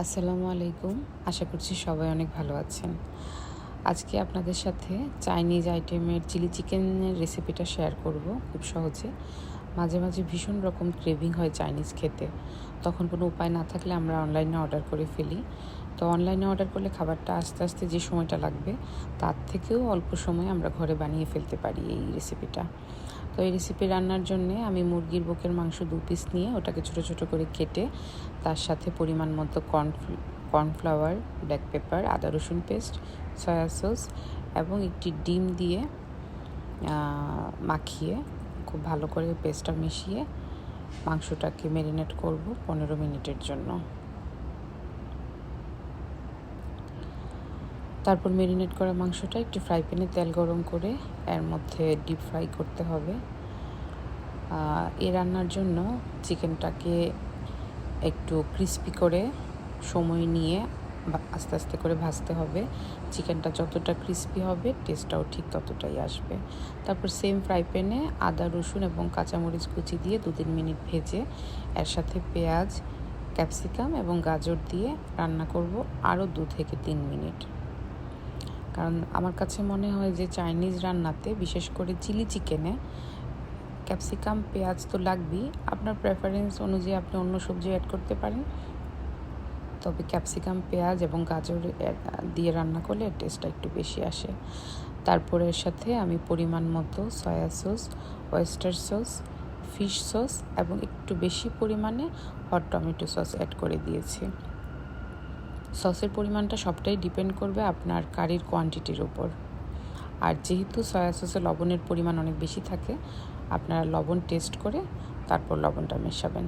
আসসালামু আলাইকুম। আশা করছি সবাই অনেক ভালো আছেন। আজকে আপনাদের সাথে চাইনিজ আইটেমের চিলি চিকেনের রেসিপিটা শেয়ার করব খুব সহজে। মাঝে মাঝে ভীষণ রকম ক্রেভিং হয় চাইনিজ খেতে। তখন কোনো উপায় না থাকলে আমরা অনলাইনে অর্ডার করে ফেলি। তো অনলাইনে অর্ডার করলে খাবারটা আসতে আসতে যে সময়টা লাগবে তার থেকেও অল্প সময়ে আমরা ঘরে বানিয়ে ফেলতে পারি এই রেসিপিটা। তো এই রেসিপি রান্নার জন্যে আমি মুরগির বুকের মাংস 2 পিস নিয়ে ওটাকে ছোটো ছোটো করে কেটে তার সাথে পরিমাণ মতো কর্নফ্লাওয়ার, ব্ল্যাক পেপার, আদা রসুন পেস্ট, সয়া সস এবং একটি ডিম দিয়ে মাখিয়ে খুব ভালো করে পেস্টটা মিশিয়ে মাংসটাকে ম্যারিনেট করব 15 মিনিটের জন্য। তারপর ম্যারিনেট করা মাংসটা একটি ফ্রাই প্যানে তেল গরম করে এর মধ্যে ডিপ ফ্রাই করতে হবে। এই রান্নার জন্য চিকেনটাকে একটু ক্রিস্পি করে সময় নিয়ে আস্তে আস্তে করে ভাজতে হবে। চিকেনটা যতটা ক্রিস্পি হবে টেস্টটাও ঠিক ততটাই আসবে। তারপর সেম ফ্রাই প্যানে আদা রসুন এবং কাঁচামরিচ কুচি দিয়ে 2-3 মিনিট ভেজে এর সাথে পেঁয়াজ, ক্যাপসিকাম এবং গাজর দিয়ে রান্না করব আরও 2 থেকে 3 মিনিট। কারণ আমার কাছে মনে হয় যে চাইনিজ রান্নাতে বিশেষ করে চিলি চিকেনে ক্যাপসিকাম, পেঁয়াজ তো লাগবেই। আপনার প্রেফারেন্স অনুযায়ী আপনি অন্য সবজি অ্যাড করতে পারেন, তবে ক্যাপসিকাম, পেঁয়াজ এবং গাজর দিয়ে রান্না করলে টেস্টটা একটু বেশি আসে। তারপর এর সাথে আমি পরিমাণ মতো soya sauce, oyster sauce, fish sauce এবং একটু বেশি পরিমাণে হট টমেটো সস অ্যাড করে দিয়েছি। সসের পরিমাণটা সবটাই ডিপেন্ড করবে আপনার কারির কোয়ান্টিটির উপর। আর যেহেতু সয়া সসে লবণের পরিমাণ অনেক বেশি থাকে, আপনারা লবণ টেস্ট করে তারপর লবণটা মেশাবেন।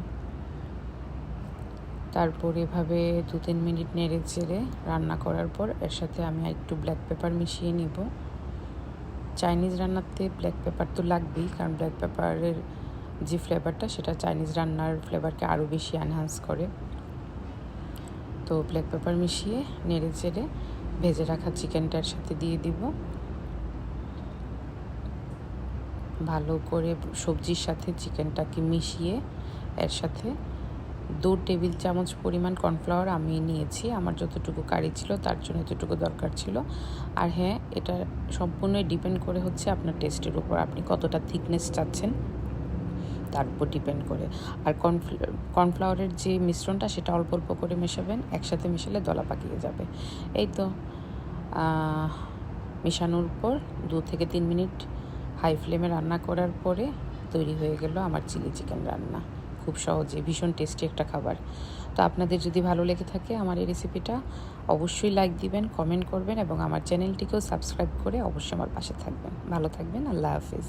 তারপর এভাবে 2-3 মিনিট নেড়ে চেড়ে রান্না করার পর এর সাথে আমি একটু ব্ল্যাক পেপার মিশিয়ে নিব। চাইনিজ রান্নাতে ব্ল্যাক পেপার তো লাগবেই, কারণ ব্ল্যাক পেপারের যে ফ্লেভারটা সেটা চাইনিজ রান্নার ফ্লেভারকে আরও বেশি এনহান্স করে। তো ব্ল্যাক পেপার মিশিয়ে নেড়ে চেড়ে ভেজে রাখা চিকেনটার সাথে দিয়ে দিব। ভালো করে সবজির সাথে চিকেনটাকে মিশিয়ে এর সাথে 2 টেবিল চামচ পরিমাণ কর্নফ্লাওয়ার আমি নিয়েছি। আমার যতটুকু কারি ছিল তার জন্য এতটুকু দরকার ছিল। আর হ্যাঁ, এটা সম্পূর্ণই ডিপেন্ড করে হচ্ছে আপনার টেস্টের উপর, আপনি কতটা থিকনেস চাচ্ছেন তার উপর ডিপেন্ড করে। আর কর্নফ্লাওয়ারের যে মিশ্রণটা সেটা অল্প অল্প করে মেশাবেন, একসাথে মেশালে দলা পাকিয়ে যাবে। এই তো মেশানোর পর 2 থেকে 3 মিনিট হাই ফ্লেমে রান্না করার পরে তৈরি হয়ে গেল আমার চিলি চিকেন রান্না। খুব সহজে ভীষণ টেস্টি একটা খাবার। তো আপনাদের যদি ভালো লেগে থাকে আমার এই রেসিপিটা, অবশ্যই লাইক দিবেন, কমেন্ট করবেন এবং আমার চ্যানেলটিকেও সাবস্ক্রাইব করে অবশ্যই আমার পাশে থাকবেন। ভালো থাকবেন। আল্লাহ হাফিজ।